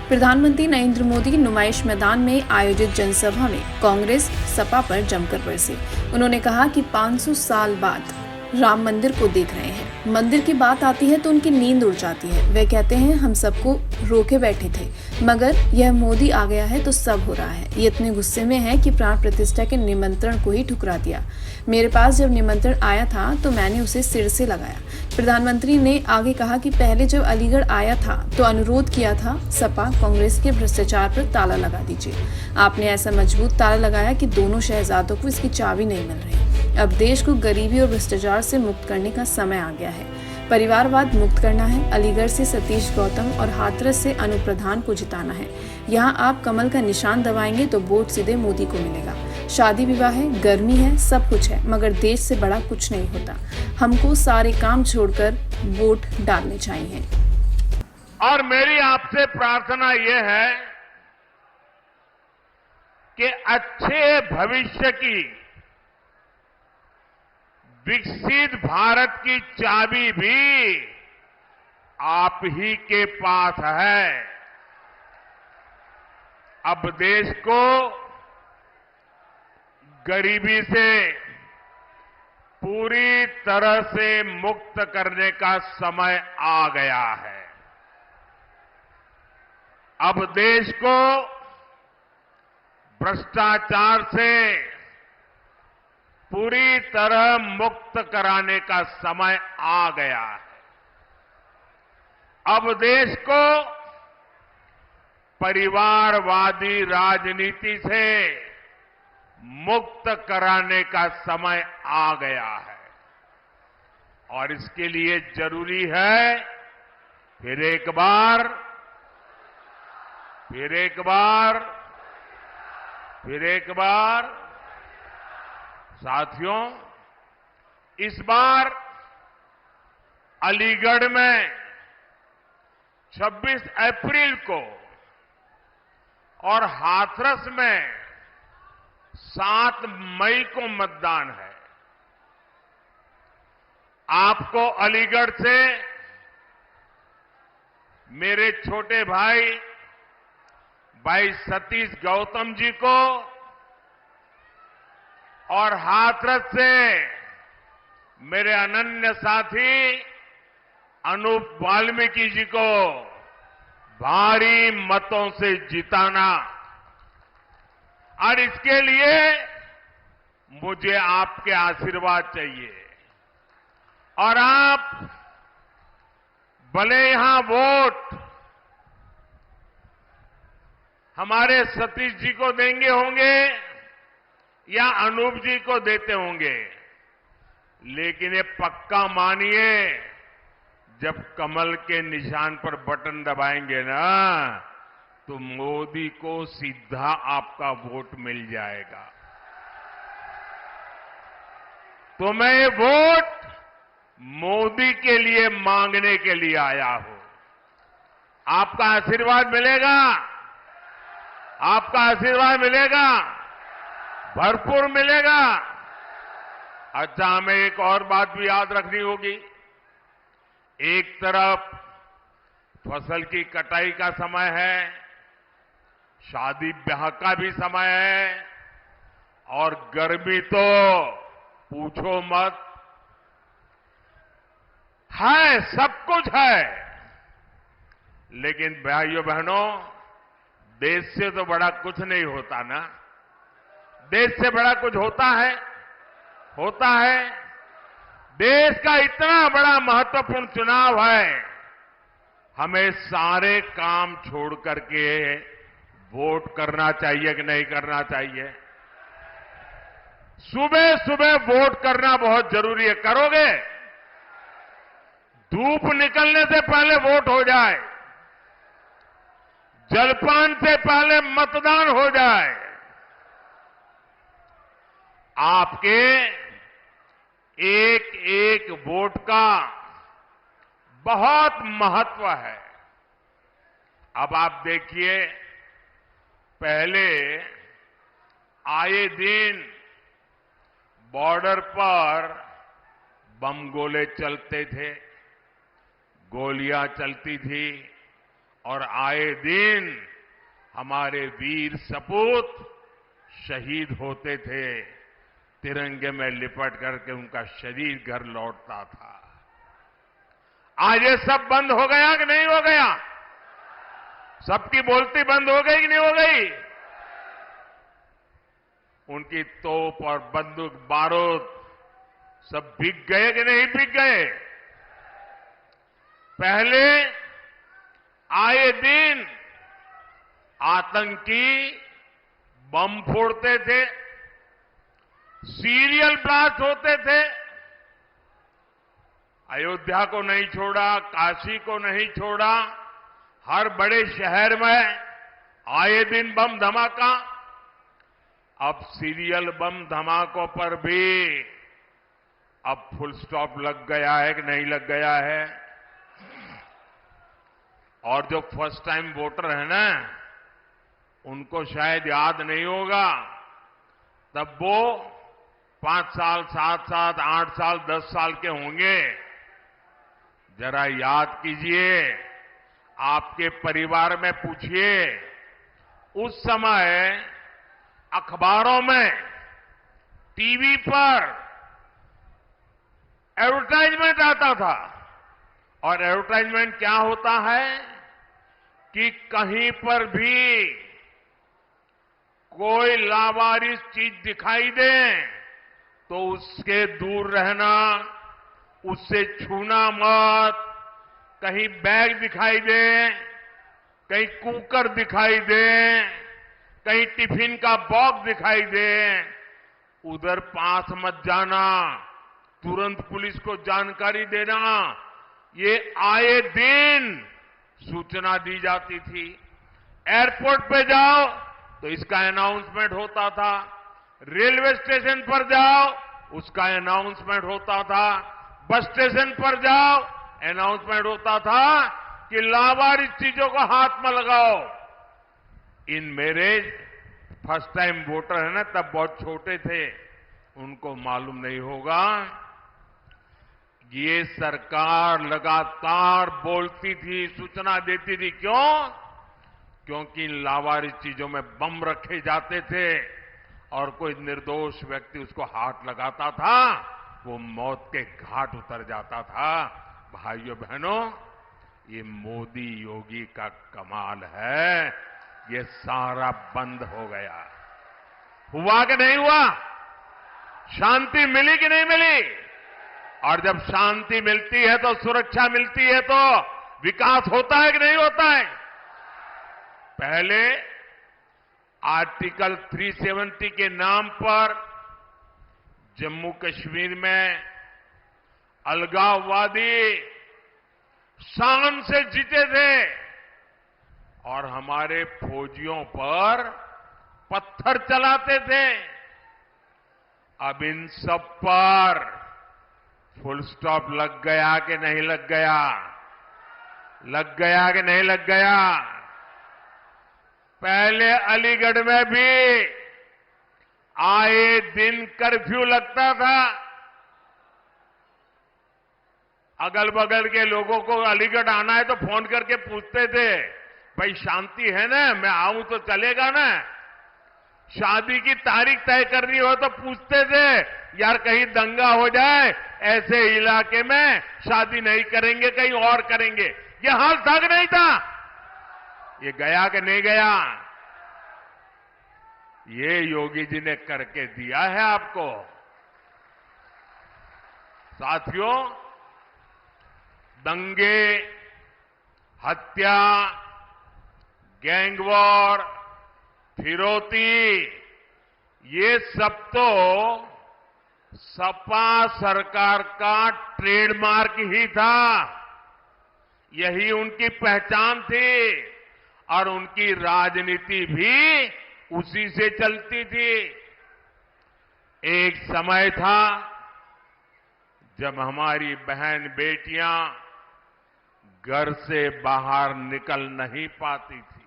प्रधानमंत्री नरेंद्र मोदी नुमाइश मैदान में आयोजित जनसभा में कांग्रेस सपा पर जमकर बरसे। उन्होंने कहा कि 500 साल बाद राम मंदिर को देख रहे हैं। मंदिर की बात आती है तो उनकी नींद उड़ जाती है। वे कहते हैं हम सबको रोके बैठे थे, मगर यह मोदी आ गया है तो सब हो रहा है। ये इतने गुस्से में है कि प्राण प्रतिष्ठा के निमंत्रण को ही ठुकरा दिया। मेरे पास जब निमंत्रण आया था तो मैंने उसे सिर से लगाया। प्रधानमंत्री ने आगे कहा कि पहले जब अलीगढ़ आया था तो अनुरोध किया था सपा कांग्रेस के भ्रष्टाचार पर ताला लगा दीजिए। आपने ऐसा मजबूत ताला लगाया कि दोनों शहजादों को इसकी चाबी नहीं मिल रही। अब देश को गरीबी और भ्रष्टाचार से मुक्त करने का समय आ गया है। परिवारवाद मुक्त करना है। अलीगढ़ से सतीश गौतम और हाथरस से अनु प्रधान को जिताना है। यहाँ आप कमल का निशान दबाएंगे तो वोट सीधे मोदी को मिलेगा। शादी विवाह है, गर्मी है, सब कुछ है, मगर देश से बड़ा कुछ नहीं होता। हमको सारे काम छोड़कर वोट डालने चाहिए। और मेरी आपसे प्रार्थना ये है कि अच्छे भविष्य की, विकसित भारत की चाबी भी आप ही के पास है। अब देश को गरीबी से पूरी तरह से मुक्त करने का समय आ गया है। अब देश को भ्रष्टाचार से पूरी तरह मुक्त कराने का समय आ गया है। अब देश को परिवारवादी राजनीति से मुक्त कराने का समय आ गया है। और इसके लिए जरूरी है फिर एक बार साथियों, इस बार अलीगढ़ में 26 अप्रैल को और हाथरस में 7 मई को मतदान है। आपको अलीगढ़ से मेरे छोटे भाई सतीश गौतम जी को और हाथरस से मेरे अनन्य साथी अनूप वाल्मीकि जी को भारी मतों से जिताना। और इसके लिए मुझे आपके आशीर्वाद चाहिए। और आप भले यहां वोट हमारे सतीश जी को देंगे होंगे या अनूप जी को देते होंगे, लेकिन ये पक्का मानिए, जब कमल के निशान पर बटन दबाएंगे ना तो मोदी को सीधा आपका वोट मिल जाएगा। तो मैं ये वोट मोदी के लिए मांगने के लिए आया हूं। आपका आशीर्वाद मिलेगा, आपका आशीर्वाद मिलेगा, भरपूर मिलेगा। अच्छा, हमें एक और बात भी याद रखनी होगी। एक तरफ फसल की कटाई का समय है, शादी ब्याह का भी समय है, और गर्मी तो पूछो मत, है, सब कुछ है। लेकिन भाइयों बहनों, देश से तो बड़ा कुछ नहीं होता ना। देश से बड़ा कुछ होता है। देश का इतना बड़ा महत्वपूर्ण चुनाव है, हमें सारे काम छोड़ करके वोट करना चाहिए कि नहीं करना चाहिए? सुबह सुबह वोट करना बहुत जरूरी है। करोगे? धूप निकलने से पहले वोट हो जाए, जलपान से पहले मतदान हो जाए। आपके एक एक वोट का बहुत महत्व है। अब आप देखिए, पहले आए दिन बॉर्डर पर बम गोले चलते थे, गोलियां चलती थी और आए दिन हमारे वीर सपूत शहीद होते थे, तिरंगे में लिपट करके उनका शरीर घर लौटता था। आज ये सब बंद हो गया कि नहीं हो गया? सबकी बोलती बंद हो गई कि नहीं हो गई? उनकी तोप और बंदूक बारूद सब बिक गए कि नहीं बिक गए? पहले आए दिन आतंकी बम फोड़ते थे, सीरियल ब्लास्ट होते थे। अयोध्या को नहीं छोड़ा, काशी को नहीं छोड़ा, हर बड़े शहर में आए दिन बम धमाका। अब सीरियल बम धमाकों पर भी अब फुल स्टॉप लग गया है कि नहीं लग गया है? और जो फर्स्ट टाइम वोटर है ना, उनको शायद याद नहीं होगा। तब वो 5 साल, 7 साल, 8 साल, 10 साल के होंगे। जरा याद कीजिए, आपके परिवार में पूछिए, उस समय अखबारों में, टीवी पर एडवर्टाइजमेंट आता था। और एडवर्टाइजमेंट क्या होता है कि कहीं पर भी कोई लावारिस चीज दिखाई दे तो उसके दूर रहना, उससे छूना मत। कहीं बैग दिखाई दे, कहीं कुकर दिखाई दे, कहीं टिफिन का बॉक्स दिखाई दे, उधर पास मत जाना, तुरंत पुलिस को जानकारी देना। ये आए दिन सूचना दी जाती थी। एयरपोर्ट पे जाओ तो इसका अनाउंसमेंट होता था, रेलवे स्टेशन पर जाओ उसका अनाउंसमेंट होता था, बस स्टेशन पर जाओ अनाउंसमेंट होता था कि लावारिस चीजों को हाथ में लगाओ। इन मेरे फर्स्ट टाइम वोटर है ना, तब बहुत छोटे थे, उनको मालूम नहीं होगा। ये सरकार लगातार बोलती थी, सूचना देती थी। क्यों? क्योंकि इन लावारिस चीजों में बम रखे जाते थे और कोई निर्दोष व्यक्ति उसको हाथ लगाता था, वो मौत के घाट उतर जाता था। भाइयों बहनों, ये मोदी योगी का कमाल है। ये सारा बंद हो गया। हुआ कि नहीं हुआ? शांति मिली कि नहीं मिली? और जब शांति मिलती है तो सुरक्षा मिलती है तो विकास होता है कि नहीं होता है? पहले आर्टिकल 370 के नाम पर जम्मू कश्मीर में अलगाववादी शान से जीते थे और हमारे फौजियों पर पत्थर चलाते थे। अब इन सब पर फुल स्टॉप लग गया कि नहीं लग गया? लग गया कि नहीं लग गया? पहले अलीगढ़ में भी आए दिन कर्फ्यू लगता था। अगल बगल के लोगों को अलीगढ़ आना है तो फोन करके पूछते थे, भाई शांति है ना, मैं आऊं तो चलेगा ना? शादी की तारीख तय करनी हो तो पूछते थे, यार कहीं दंगा हो जाए, ऐसे इलाके में शादी नहीं करेंगे, कहीं और करेंगे। ये हाल था कि नहीं था? ये गया कि नहीं गया? ये योगी जी ने करके दिया है आपको। साथियों, दंगे, हत्या, गैंगवॉर, फिरौती, ये सब तो सपा सरकार का ट्रेडमार्क ही था। यही उनकी पहचान थी और उनकी राजनीति भी उसी से चलती थी। एक समय था जब हमारी बहन बेटियां घर से बाहर निकल नहीं पाती थी।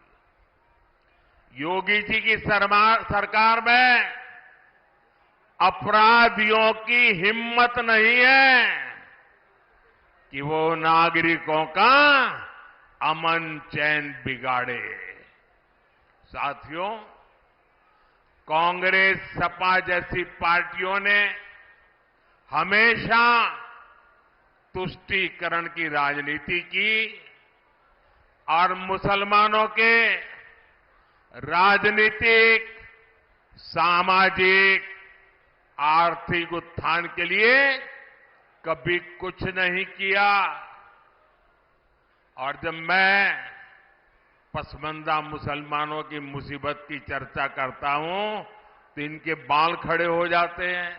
योगी जी की सरकार में अपराधियों की हिम्मत नहीं है कि वो नागरिकों का अमन चैन बिगाड़े। साथियों, कांग्रेस सपा जैसी पार्टियों ने हमेशा तुष्टीकरण की राजनीति की और मुसलमानों के राजनीतिक, सामाजिक, आर्थिक उत्थान के लिए कभी कुछ नहीं किया। और जब मैं पसमानदा मुसलमानों की मुसीबत की चर्चा करता हूं तो इनके बाल खड़े हो जाते हैं,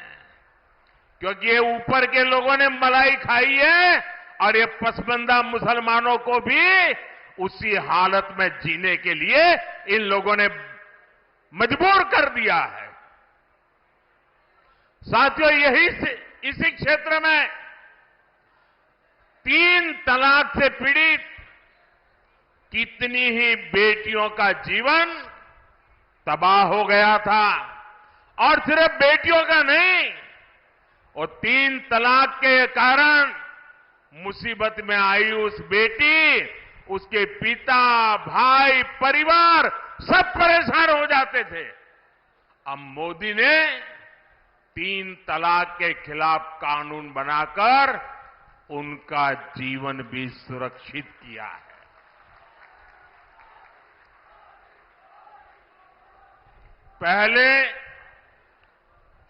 क्योंकि ये ऊपर के लोगों ने मलाई खाई है और ये पसमानदा मुसलमानों को भी उसी हालत में जीने के लिए इन लोगों ने मजबूर कर दिया है। साथियों, इसी क्षेत्र में 3 तलाक से पीड़ित कितनी ही बेटियों का जीवन तबाह हो गया था। और सिर्फ बेटियों का नहीं, और 3 तलाक के कारण मुसीबत में आई उस बेटी, उसके पिता, भाई, परिवार सब परेशान हो जाते थे। अब मोदी ने 3 तलाक के खिलाफ कानून बनाकर उनका जीवन भी सुरक्षित किया है। पहले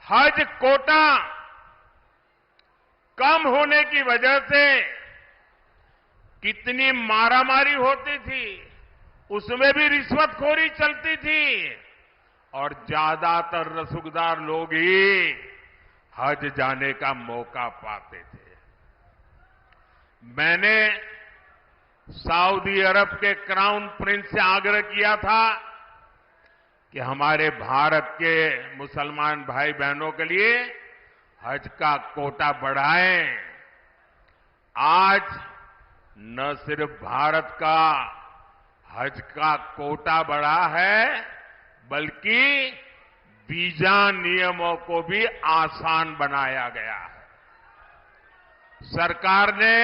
हज कोटा कम होने की वजह से कितनी मारामारी होती थी, उसमें भी रिश्वतखोरी चलती थी और ज्यादातर रसूखदार लोग ही हज जाने का मौका पाते थे। मैंने सऊदी अरब के क्राउन प्रिंस से आग्रह किया था कि हमारे भारत के मुसलमान भाई बहनों के लिए हज का कोटा बढ़ाएं। आज न सिर्फ भारत का हज का कोटा बढ़ा है, बल्कि वीजा नियमों को भी आसान बनाया गया है। सरकार ने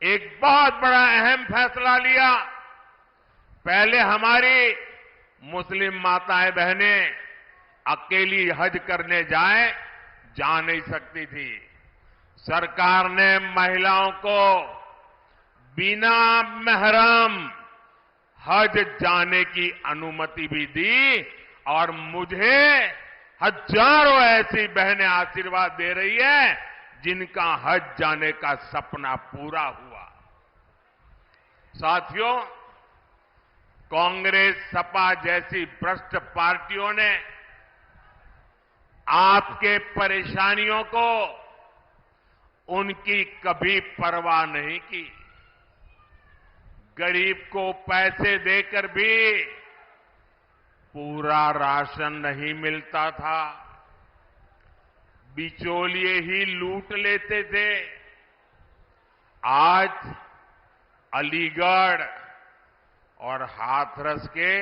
एक बहुत बड़ा अहम फैसला लिया। पहले हमारी मुस्लिम माताएं बहनें अकेली हज करने जा नहीं सकती थी। सरकार ने महिलाओं को बिना महरम हज जाने की अनुमति भी दी और मुझे हजारों ऐसी बहनें आशीर्वाद दे रही है जिनका हज जाने का सपना पूरा हुआ। साथियों, कांग्रेस सपा जैसी भ्रष्ट पार्टियों ने आपके परेशानियों को उनकी कभी परवाह नहीं की। गरीब को पैसे देकर भी पूरा राशन नहीं मिलता था, बिचौलिए ही लूट लेते थे। आज अलीगढ़ और हाथरस के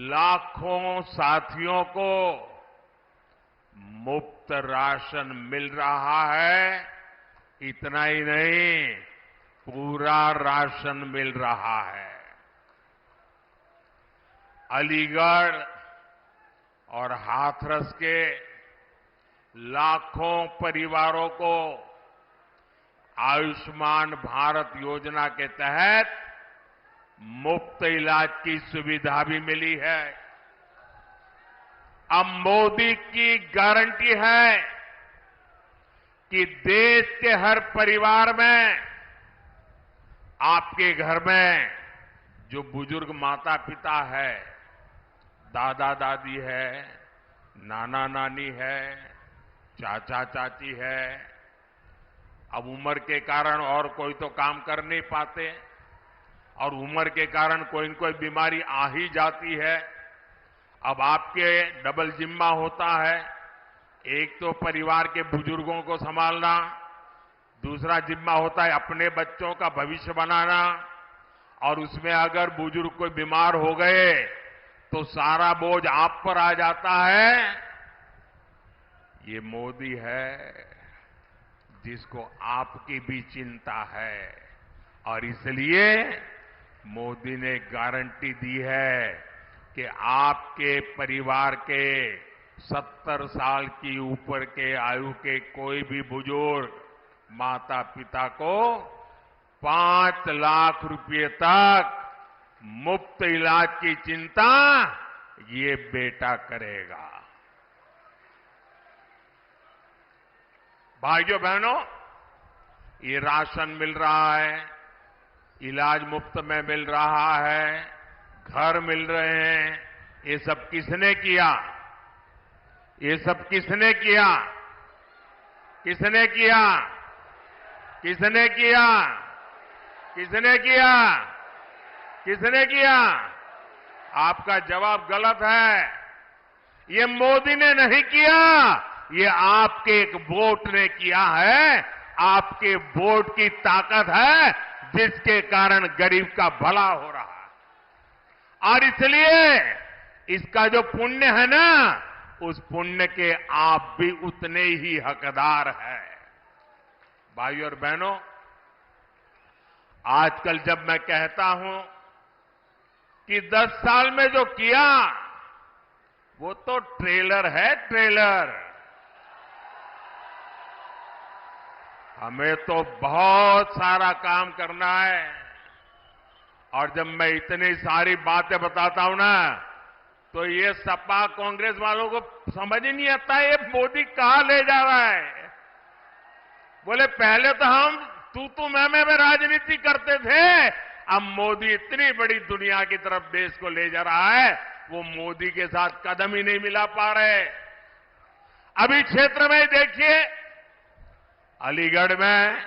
लाखों साथियों को मुफ्त राशन मिल रहा है। इतना ही नहीं, पूरा राशन मिल रहा है। अलीगढ़ और हाथरस के लाखों परिवारों को आयुष्मान भारत योजना के तहत मुफ्त इलाज की सुविधा भी मिली है। अब मोदी की गारंटी है कि देश के हर परिवार में, आपके घर में जो बुजुर्ग माता पिता है, दादा दादी है, नाना नानी है, चाचा चाची है, अब उम्र के कारण और कोई तो काम कर नहीं पाते और उम्र के कारण कोई न कोई बीमारी आ ही जाती है। अब आपके डबल जिम्मा होता है, एक तो परिवार के बुजुर्गों को संभालना, दूसरा जिम्मा होता है अपने बच्चों का भविष्य बनाना, और उसमें अगर बुजुर्ग कोई बीमार हो गए तो सारा बोझ आप पर आ जाता है। ये मोदी है जिसको आपकी भी चिंता है, और इसलिए मोदी ने गारंटी दी है कि आपके परिवार के 70 साल की ऊपर के आयु के कोई भी बुजुर्ग माता पिता को 5 लाख रुपए तक मुफ्त इलाज की चिंता ये बेटा करेगा। भाइयों बहनों, ये राशन मिल रहा है, इलाज मुफ्त में मिल रहा है, घर मिल रहे हैं, ये सब किसने किया? ये सब किसने किया? किसने किया? किसने किया? किसने किया? किसने किया? आपका जवाब गलत है। ये मोदी ने नहीं किया, ये आपके एक वोट ने किया है। आपके वोट की ताकत है जिसके कारण गरीब का भला हो रहा है। और इसलिए इसका जो पुण्य है ना, उस पुण्य के आप भी उतने ही हकदार हैं। भाइयों और बहनों, आजकल जब मैं कहता हूं कि 10 साल में जो किया वो तो ट्रेलर है, ट्रेलर। हमें तो बहुत सारा काम करना है। और जब मैं इतनी सारी बातें बताता हूं ना, तो ये सपा कांग्रेस वालों को समझ ही नहीं आता ये मोदी कहां ले जा रहा है। बोले पहले तो हम तू मैं राजनीति करते थे, अब मोदी इतनी बड़ी दुनिया की तरफ देश को ले जा रहा है, वो मोदी के साथ कदम ही नहीं मिला पा रहे। अभी क्षेत्र में देखिए, अलीगढ़ में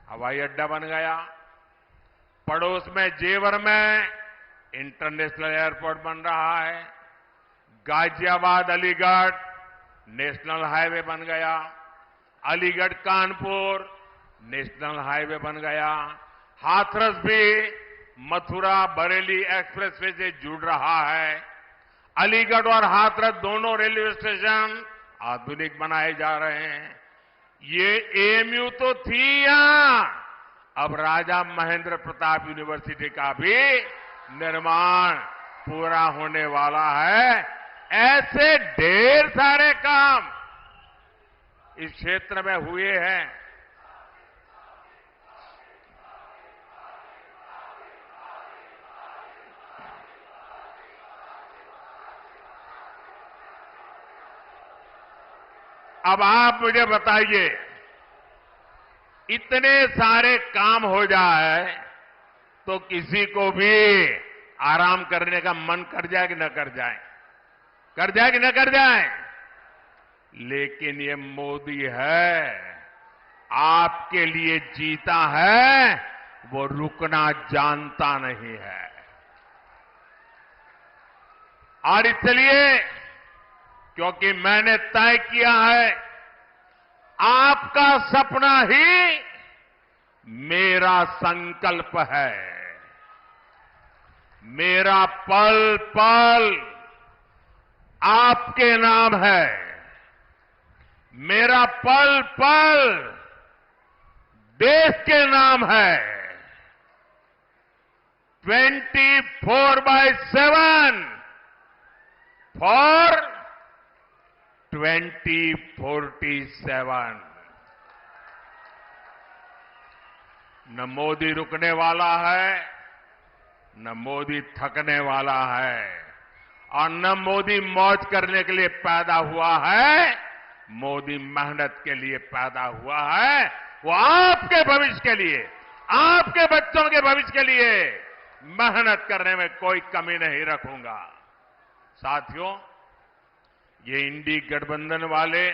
हवाई अड्डा बन गया, पड़ोस में जेवर में इंटरनेशनल एयरपोर्ट बन रहा है, गाजियाबाद अलीगढ़ नेशनल हाईवे बन गया, अलीगढ़ कानपुर नेशनल हाईवे बन गया, हाथरस भी मथुरा बरेली एक्सप्रेसवे से जुड़ रहा है। अलीगढ़ और हाथरस दोनों रेलवे स्टेशन आधुनिक बनाए जा रहे हैं। ये एएमयू तो थी यहां, अब राजा महेंद्र प्रताप यूनिवर्सिटी का भी निर्माण पूरा होने वाला है। ऐसे ढेर सारे काम इस क्षेत्र में हुए हैं। अब आप मुझे बताइए, इतने सारे काम हो जाए तो किसी को भी आराम करने का मन कर जाए कि न कर जाए? कर जाए कि न कर जाए? लेकिन ये मोदी है, आपके लिए जीता है, वो रुकना जानता नहीं है। और इसलिए क्योंकि मैंने तय किया है, आपका सपना ही मेरा संकल्प है। मेरा पल पल आपके नाम है। मेरा पल पल देश के नाम है। 24/7 फॉर 2047। न मोदी रुकने वाला है, न मोदी थकने वाला है, और न मोदी मौज करने के लिए पैदा हुआ है। मोदी मेहनत के लिए पैदा हुआ है। वो आपके भविष्य के लिए, आपके बच्चों के भविष्य के लिए मेहनत करने में कोई कमी नहीं रखूंगा। साथियों, ये इंडी गठबंधन वाले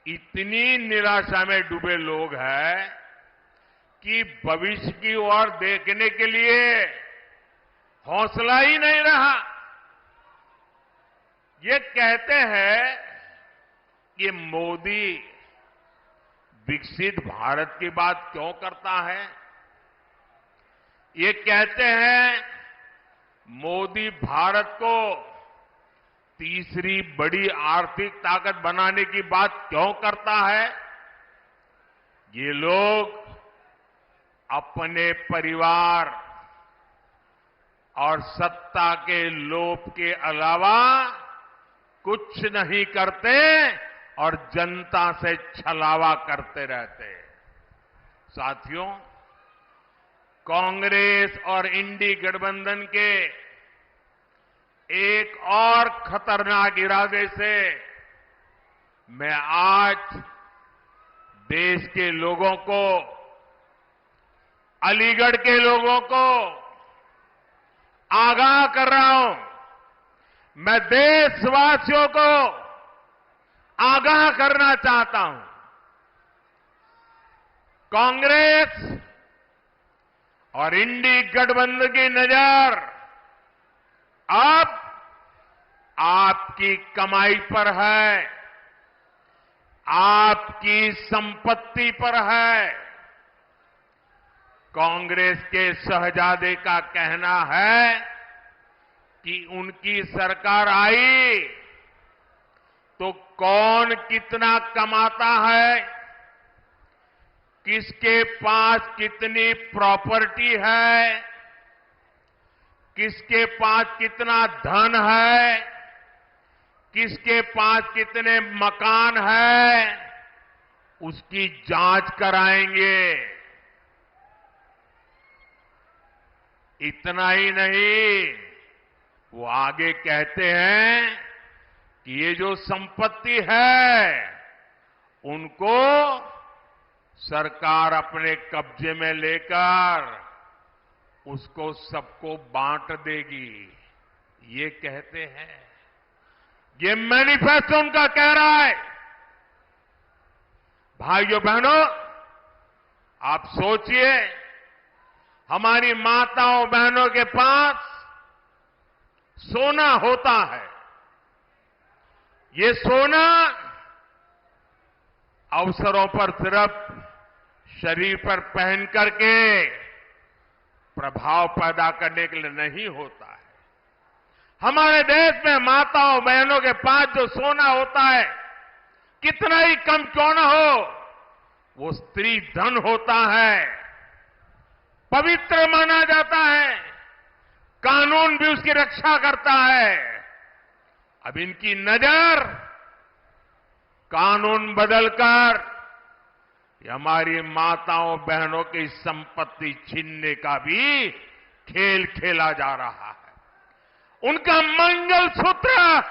इतनी निराशा में डूबे लोग हैं कि भविष्य की ओर देखने के लिए हौसला ही नहीं रहा। ये कहते हैं कि मोदी विकसित भारत की बात क्यों करता है? ये कहते हैं मोदी भारत को तीसरी बड़ी आर्थिक ताकत बनाने की बात क्यों करता है? ये लोग अपने परिवार और सत्ता के लोभ के अलावा कुछ नहीं करते और जनता से छलावा करते रहते। साथियों, कांग्रेस और इंडी गठबंधन के एक और खतरनाक इरादे से मैं आज देश के लोगों को, अलीगढ़ के लोगों को आगाह कर रहा हूं। मैं देशवासियों को आगाह करना चाहता हूं। कांग्रेस और इंडी गठबंधन की नजर अब आपकी कमाई पर है, आपकी संपत्ति पर है। कांग्रेस के शहजादे का कहना है कि उनकी सरकार आई तो कौन कितना कमाता है, किसके पास कितनी प्रॉपर्टी है, किसके पास कितना धन है, किसके पास कितने मकान है, उसकी जांच कराएंगे। इतना ही नहीं, वो आगे कहते हैं कि ये जो संपत्ति है उनको सरकार अपने कब्जे में लेकर उसको सबको बांट देगी, ये कहते हैं। ये मैनिफेस्टो उनका कह रहा है। भाइयों बहनों, आप सोचिए, हमारी माताओं बहनों के पास सोना होता है। ये सोना अवसरों पर सिर्फ शरीर पर पहन करके प्रभाव पैदा करने के लिए नहीं होता है। हमारे देश में माताओं बहनों के पास जो सोना होता है, कितना ही कम क्यों न हो, वो स्त्री धन होता है, पवित्र माना जाता है, कानून भी उसकी रक्षा करता है। अब इनकी नजर कानून बदलकर हमारी माताओं बहनों की संपत्ति छीनने का भी खेल खेला जा रहा है। उनका मंगलसूत्र,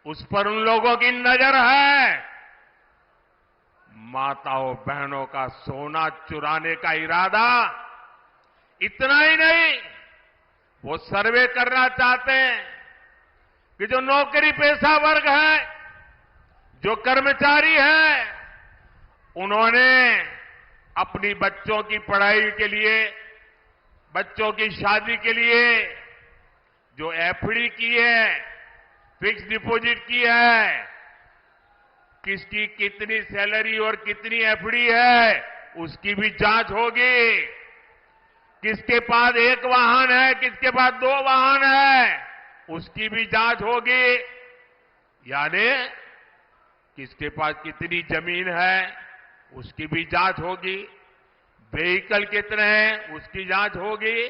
उस पर उन लोगों की नजर है। माताओं बहनों का सोना चुराने का इरादा। इतना ही नहीं, वो सर्वे करना चाहते हैं कि जो नौकरी पेशा वर्ग है, जो कर्मचारी है, उन्होंने अपनी बच्चों की पढ़ाई के लिए, बच्चों की शादी के लिए जो एफडी की है, फिक्स डिपॉजिट की है, किसकी कितनी सैलरी और कितनी एफडी है, उसकी भी जांच होगी। किसके पास एक वाहन है, किसके पास 2 वाहन है, उसकी भी जांच होगी। यानी किसके पास कितनी जमीन है, उसकी भी जांच होगी। व्हीकल कितने हैं, उसकी जांच होगी।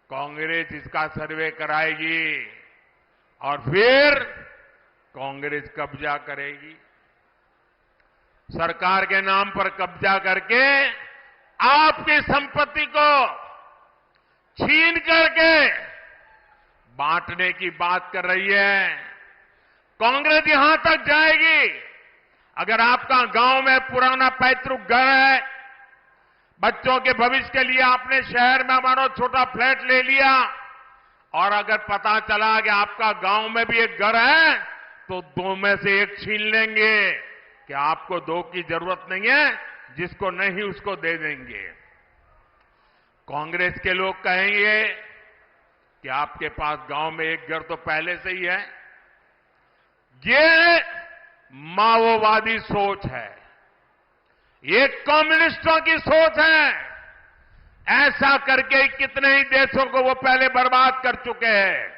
कांग्रेस इसका सर्वे कराएगी और फिर कांग्रेस कब्जा करेगी। सरकार के नाम पर कब्जा करके आपकी संपत्ति को छीन करके बांटने की बात कर रही है। कांग्रेस यहां तक जाएगी, अगर आपका गांव में पुराना पैतृक घर है, बच्चों के भविष्य के लिए आपने शहर में मानो छोटा फ्लैट ले लिया, और अगर पता चला कि आपका गांव में भी एक घर है, तो 2 में से 1 छीन लेंगे कि आपको 2 की जरूरत नहीं है, जिसको नहीं उसको दे देंगे। कांग्रेस के लोग कहेंगे कि आपके पास गांव में एक घर तो पहले से ही है। ये माओवादी सोच है, ये कम्युनिस्टों की सोच है। ऐसा करके कितने ही देशों को वो पहले बर्बाद कर चुके हैं।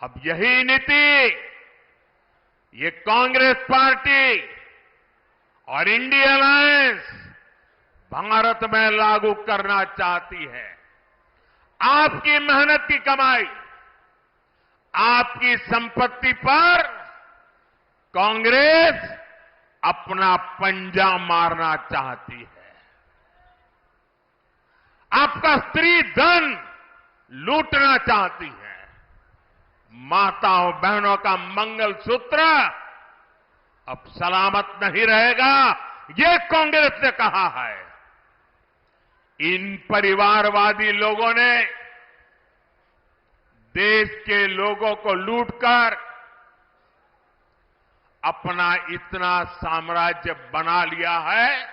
अब यही नीति ये कांग्रेस पार्टी और इंडिया अलायंस भारत में लागू करना चाहती है। आपकी मेहनत की कमाई, आपकी संपत्ति पर कांग्रेस अपना पंजा मारना चाहती है। आपका स्त्री धन लूटना चाहती है। माताओं बहनों का मंगलसूत्र अब सलामत नहीं रहेगा, ये कांग्रेस ने कहा है। इन परिवारवादी लोगों ने देश के लोगों को लूटकर अपना इतना साम्राज्य बना लिया है।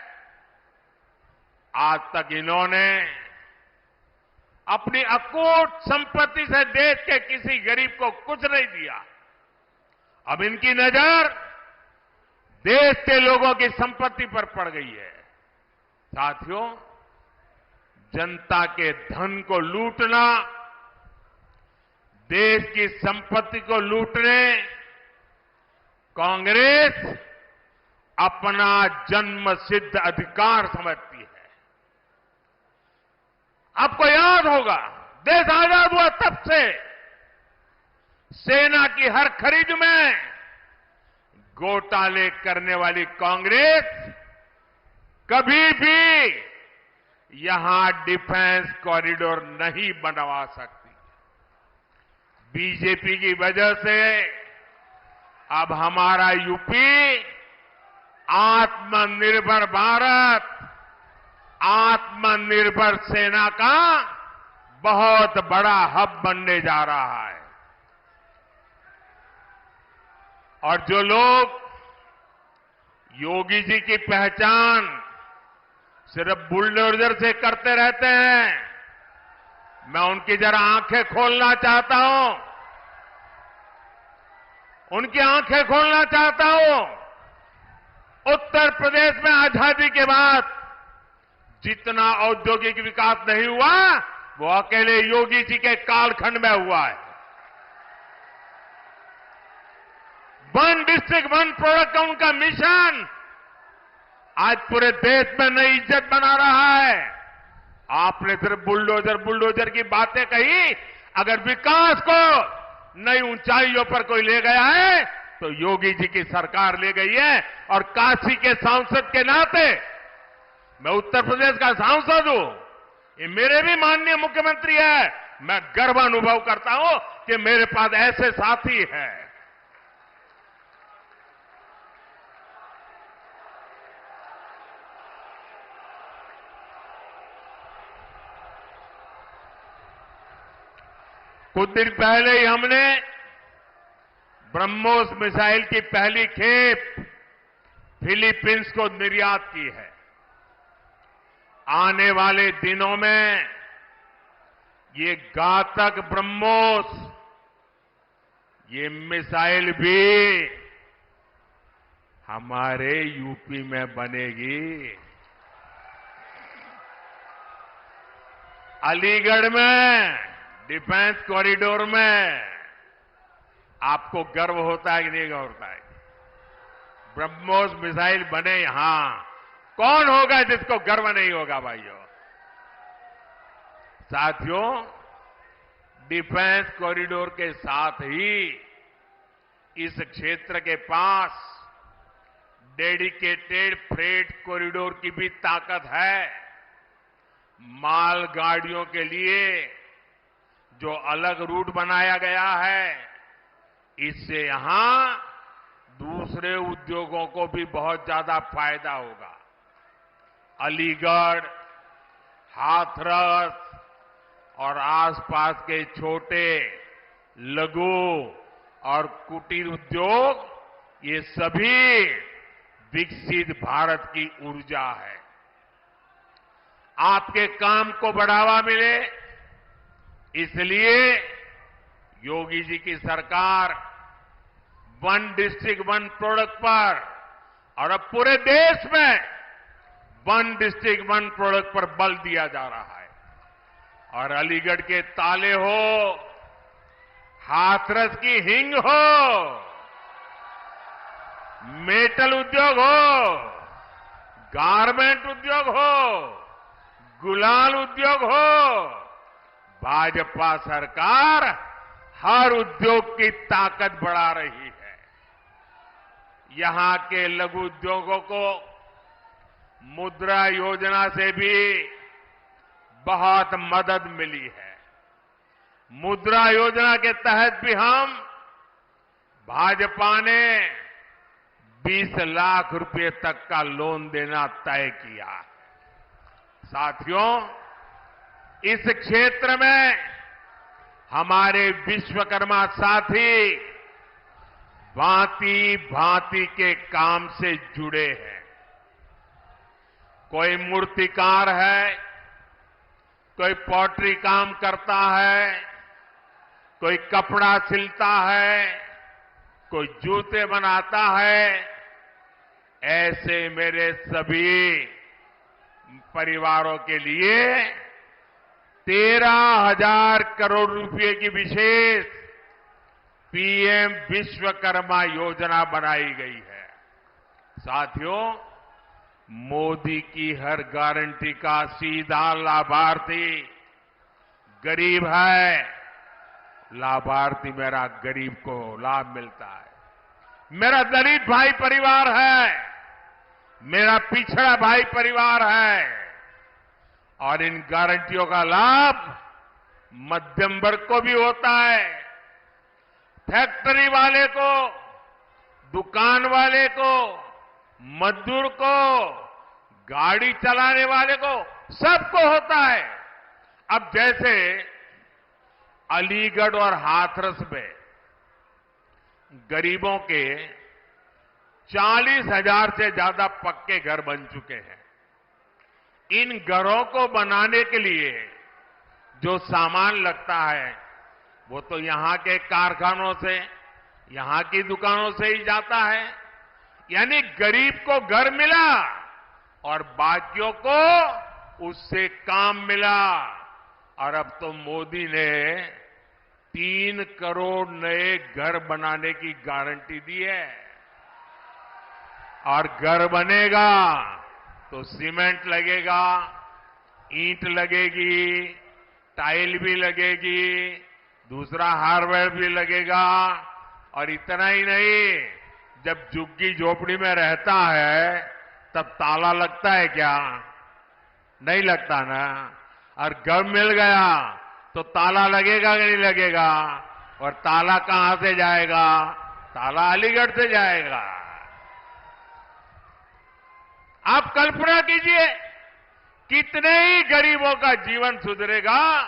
आज तक इन्होंने अपनी अकूट संपत्ति से देश के किसी गरीब को कुछ नहीं दिया। अब इनकी नजर देश के लोगों की संपत्ति पर पड़ गई है। साथियों, जनता के धन को लूटना, देश की संपत्ति को लूटने कांग्रेस अपना जन्मसिद्ध अधिकार समझती है। आपको याद होगा, देश आजाद हुआ तब से सेना की हर खरीद में घोटाले करने वाली कांग्रेस कभी भी यहां डिफेंस कॉरिडोर नहीं बनवा सकती। बीजेपी की वजह से अब हमारा यूपी आत्मनिर्भर भारत, आत्मनिर्भर सेना का बहुत बड़ा हब बनने जा रहा है। और जो लोग योगी जी की पहचान सिर्फ बुलडोजर से करते रहते हैं, मैं उनकी जरा आंखें खोलना चाहता हूं। उनकी आंखें खोलना चाहता हूं। उत्तर प्रदेश में आजादी के बाद जितना औद्योगिक विकास नहीं हुआ, वो अकेले योगी जी के कालखंड में हुआ है। वन डिस्ट्रिक्ट वन प्रोडक्ट का उनका मिशन आज पूरे देश में नई इज्जत बना रहा है। आपने सिर्फ बुलडोजर बुलडोजर की बातें कही, अगर विकास को नई ऊंचाइयों पर कोई ले गया है तो योगी जी की सरकार ले गई है। और काशी के सांसद के नाते, मैं उत्तर प्रदेश का सांसद हूं, ये मेरे भी माननीय मुख्यमंत्री है, मैं गर्व अनुभव करता हूं कि मेरे पास ऐसे साथी हैं। कुछ दिन पहले ही हमने ब्रह्मोस मिसाइल की पहली खेप फिलीपींस को निर्यात की है। आने वाले दिनों में ये घातक ब्रह्मोस, ये मिसाइल भी हमारे यूपी में बनेगी। अलीगढ़ में डिफेंस कॉरिडोर में आपको गर्व होता है कि नहीं होता है? ब्रह्मोस मिसाइल बने यहां, कौन होगा जिसको गर्व नहीं होगा भाइयों? साथियों, डिफेंस कॉरिडोर के साथ ही इस क्षेत्र के पास डेडिकेटेड फ्रेट कॉरिडोर की भी ताकत है। मालगाड़ियों के लिए जो अलग रूट बनाया गया है, इससे यहां दूसरे उद्योगों को भी बहुत ज्यादा फायदा होगा। अलीगढ़, हाथरस और आसपास के छोटे, लघु और कुटीर उद्योग, ये सभी विकसित भारत की ऊर्जा है। आपके काम को बढ़ावा मिले, इसलिए योगी जी की सरकार वन डिस्ट्रिक्ट वन प्रोडक्ट पर और अब पूरे देश में वन डिस्ट्रिक्ट वन प्रोडक्ट पर बल दिया जा रहा है। और अलीगढ़ के ताले हो, हाथरस की हिंग हो, मेटल उद्योग हो, गारमेंट उद्योग हो, गुलाल उद्योग हो, भाजपा सरकार हर उद्योग की ताकत बढ़ा रही है। यहां के लघु उद्योगों को मुद्रा योजना से भी बहुत मदद मिली है। मुद्रा योजना के तहत भी हम भाजपा ने 20 लाख रुपए तक का लोन देना तय किया है। साथियों, इस क्षेत्र में हमारे विश्वकर्मा साथी भांति भांति के काम से जुड़े हैं। कोई मूर्तिकार है, कोई पॉटरी काम करता है, कोई कपड़ा सिलता है, कोई जूते बनाता है। ऐसे मेरे सभी परिवारों के लिए 13,000 करोड़ रुपए की विशेष पीएम विश्वकर्मा योजना बनाई गई है। साथियों, मोदी की हर गारंटी का सीधा लाभार्थी गरीब है। लाभार्थी मेरा गरीब को लाभ मिलता है। मेरा दलित भाई परिवार है, मेरा पिछड़ा भाई परिवार है, और इन गारंटियों का लाभ मध्यम वर्ग को भी होता है। फैक्ट्री वाले को, दुकान वाले को, मजदूर को, गाड़ी चलाने वाले को, सबको होता है। अब जैसे अलीगढ़ और हाथरस में गरीबों के 40,000 से ज्यादा पक्के घर बन चुके हैं। इन घरों को बनाने के लिए जो सामान लगता है वो तो यहां के कारखानों से, यहां की दुकानों से ही जाता है। यानी गरीब को घर मिला और बाकियों को उससे काम मिला। और अब तो मोदी ने 3 करोड़ नए घर बनाने की गारंटी दी है। और घर बनेगा तो सीमेंट लगेगा, ईंट लगेगी, टाइल भी लगेगी, दूसरा हार्डवेयर भी लगेगा। और इतना ही नहीं, जब झुग्गी झोपड़ी में रहता है तब ताला लगता है क्या? नहीं लगता ना। और घर मिल गया तो ताला लगेगा कि नहीं लगेगा? और ताला कहां से जाएगा? ताला अलीगढ़ से जाएगा। आप कल्पना कीजिए, कितने ही गरीबों का जीवन सुधरेगा,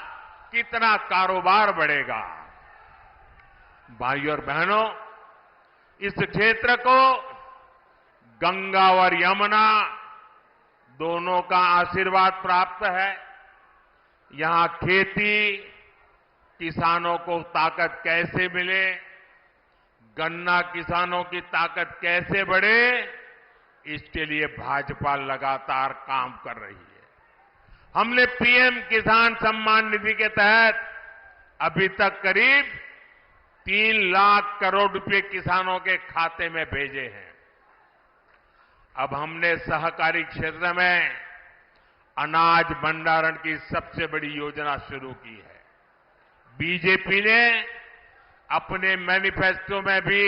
कितना कारोबार बढ़ेगा। भाइयों और बहनों, इस क्षेत्र को गंगा और यमुना दोनों का आशीर्वाद प्राप्त है। यहां खेती, किसानों को ताकत कैसे मिले, गन्ना किसानों की ताकत कैसे बढ़े, इसके लिए भाजपा लगातार काम कर रही है। हमने पीएम किसान सम्मान निधि के तहत अभी तक करीब 3 लाख करोड़ रुपए किसानों के खाते में भेजे हैं। अब हमने सहकारी क्षेत्र में अनाज भंडारण की सबसे बड़ी योजना शुरू की है। बीजेपी ने अपने मैनिफेस्टो में भी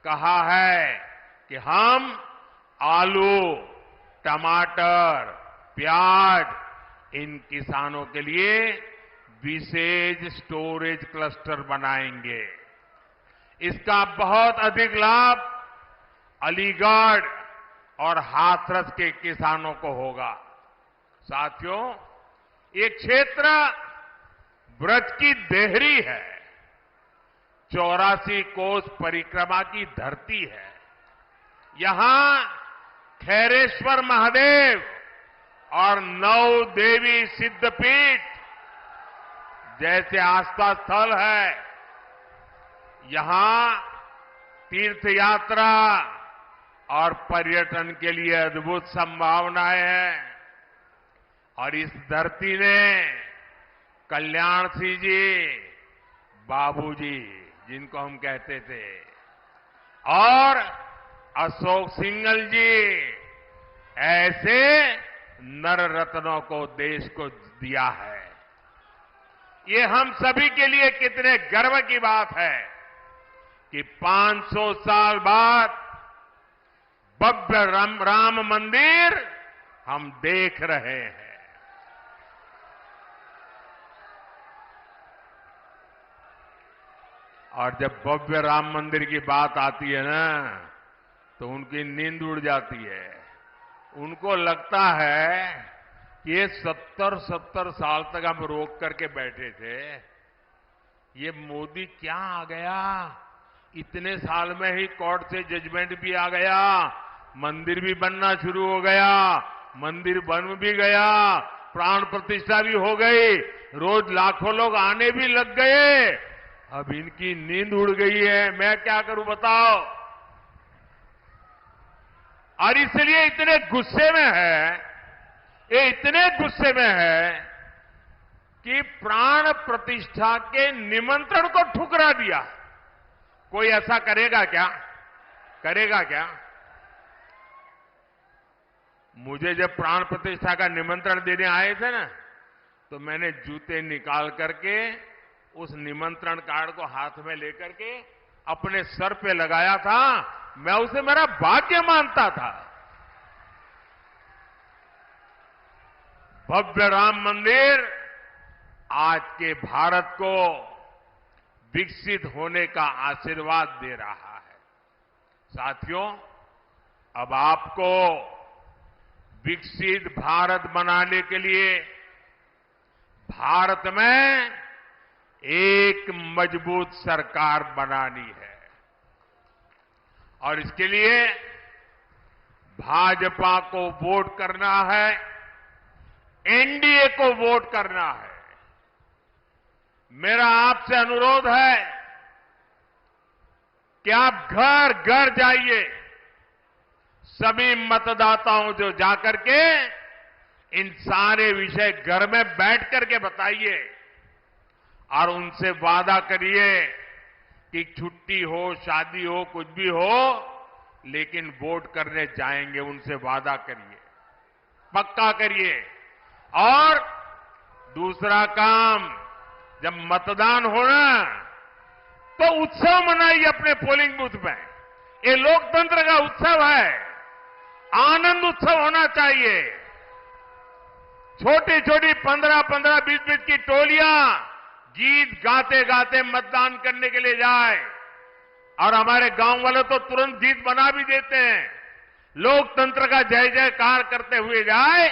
कहा है कि हम आलू, टमाटर, प्याज इन किसानों के लिए विशेष स्टोरेज क्लस्टर बनाएंगे। इसका बहुत अधिक लाभ अलीगढ़ और हाथरस के किसानों को होगा। साथियों, ये क्षेत्र ब्रज की देहरी है, 84 कोस परिक्रमा की धरती है। यहां खैरेश्वर महादेव और 9 देवी सिद्धपीठ जैसे आस्था स्थल है। यहां तीर्थ यात्रा और पर्यटन के लिए अद्भुत संभावनाएं हैं। और इस धरती ने कल्याण सिंह जी, बाबूजी जिनको हम कहते थे, और अशोक सिंघल जी ऐसे नर रत्नों को देश को दिया है। ये हम सभी के लिए कितने गर्व की बात है कि 500 साल बाद भव्य राम मंदिर हम देख रहे हैं। और जब भव्य राम मंदिर की बात आती है ना, तो उनकी नींद उड़ जाती है। उनको लगता है कि ये 70 साल तक हम रोक करके बैठे थे, ये मोदी क्या आ गया, इतने साल में ही कोर्ट से जजमेंट भी आ गया, मंदिर भी बनना शुरू हो गया, मंदिर बन भी गया, प्राण प्रतिष्ठा भी हो गई, रोज लाखों लोग आने भी लग गए। अब इनकी नींद उड़ गई है, मैं क्या करूं बताओ। और इसलिए इतने गुस्से में है, ये इतने गुस्से में है कि प्राण प्रतिष्ठा के निमंत्रण को ठुकरा दिया। कोई ऐसा करेगा क्या? करेगा क्या? मुझे जब प्राण प्रतिष्ठा का निमंत्रण देने आए थे ना, तो मैंने जूते निकाल करके उस निमंत्रण कार्ड को हाथ में लेकर के अपने सर पे लगाया था। मैं उसे मेरा भाग्य मानता था। भव्य राम मंदिर आज के भारत को विकसित होने का आशीर्वाद दे रहा है। साथियों, अब आपको विकसित भारत बनाने के लिए भारत में एक मजबूत सरकार बनानी है। और इसके लिए भाजपा को वोट करना है, एनडीए को वोट करना है। मेरा आपसे अनुरोध है कि आप घर घर जाइए, सभी मतदाताओं जो जाकर के इन सारे विषय घर में बैठ करके बताइए और उनसे वादा करिए कि छुट्टी हो, शादी हो, कुछ भी हो, लेकिन वोट करने जाएंगे। उनसे वादा करिए, पक्का करिए। और दूसरा काम, जब मतदान हो ना, तो उत्सव मनाइए अपने पोलिंग बूथ में। ये लोकतंत्र का उत्सव है, आनंद उत्सव होना चाहिए। छोटी छोटी 15-15, 20-20 की टोलियां गीत गाते गाते मतदान करने के लिए जाए। और हमारे गांव वाले तो तुरंत गीत बना भी देते हैं। लोकतंत्र का जय जयकार करते हुए जाए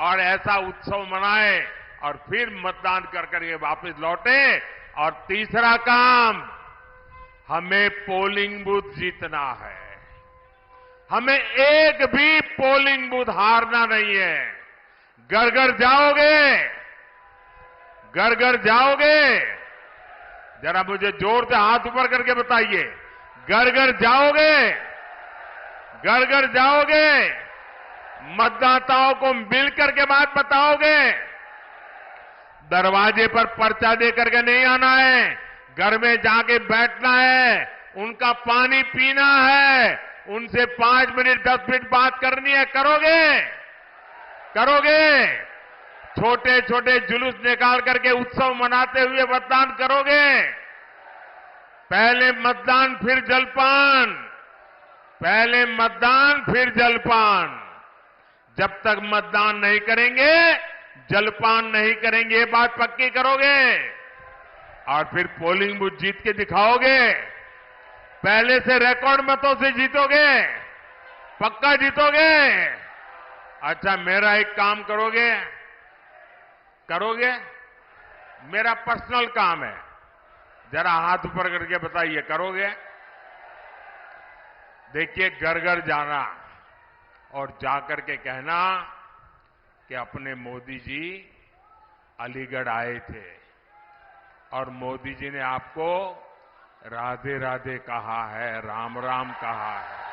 और ऐसा उत्सव मनाए और फिर मतदान कर करके वापस लौटे। और तीसरा काम, हमें पोलिंग बूथ जीतना है। हमें एक भी पोलिंग बूथ हारना नहीं है। घर घर जाओगे, घर घर जाओगे, जरा मुझे जोर से हाथ ऊपर करके बताइए, घर घर जाओगे, घर घर जाओगे, मतदाताओं को मिलकर के बात बताओगे। दरवाजे पर पर्चा दे करके नहीं आना है, घर में जाके बैठना है, उनका पानी पीना है, उनसे 5 मिनट 10 मिनट बात करनी है। करोगे? करोगे? छोटे छोटे जुलूस निकाल करके उत्सव मनाते हुए मतदान करोगे? पहले मतदान फिर जलपान, पहले मतदान फिर जलपान। जब तक मतदान नहीं करेंगे, जलपान नहीं करेंगे, ये बात पक्की करोगे? और फिर पोलिंग बूथ जीत के दिखाओगे? पहले से रिकॉर्ड मतों से जीतोगे? पक्का जीतोगे? अच्छा, मेरा एक काम करोगे? करोगे? मेरा पर्सनल काम है, जरा हाथ ऊपर करके बताइए, करोगे? देखिए, घर घर जाना और जाकर के कहना कि अपने मोदी जी अलीगढ़ आए थे और मोदी जी ने आपको राधे राधे कहा है, राम राम कहा है।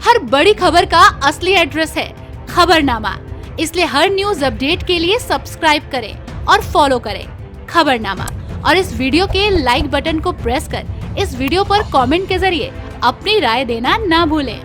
हर बड़ी खबर का असली एड्रेस है खबरनामा। इसलिए हर न्यूज अपडेट के लिए सब्सक्राइब करें और फॉलो करें खबरनामा और इस वीडियो के लाइक बटन को प्रेस कर इस वीडियो पर कमेंट के जरिए अपनी राय देना ना भूलें।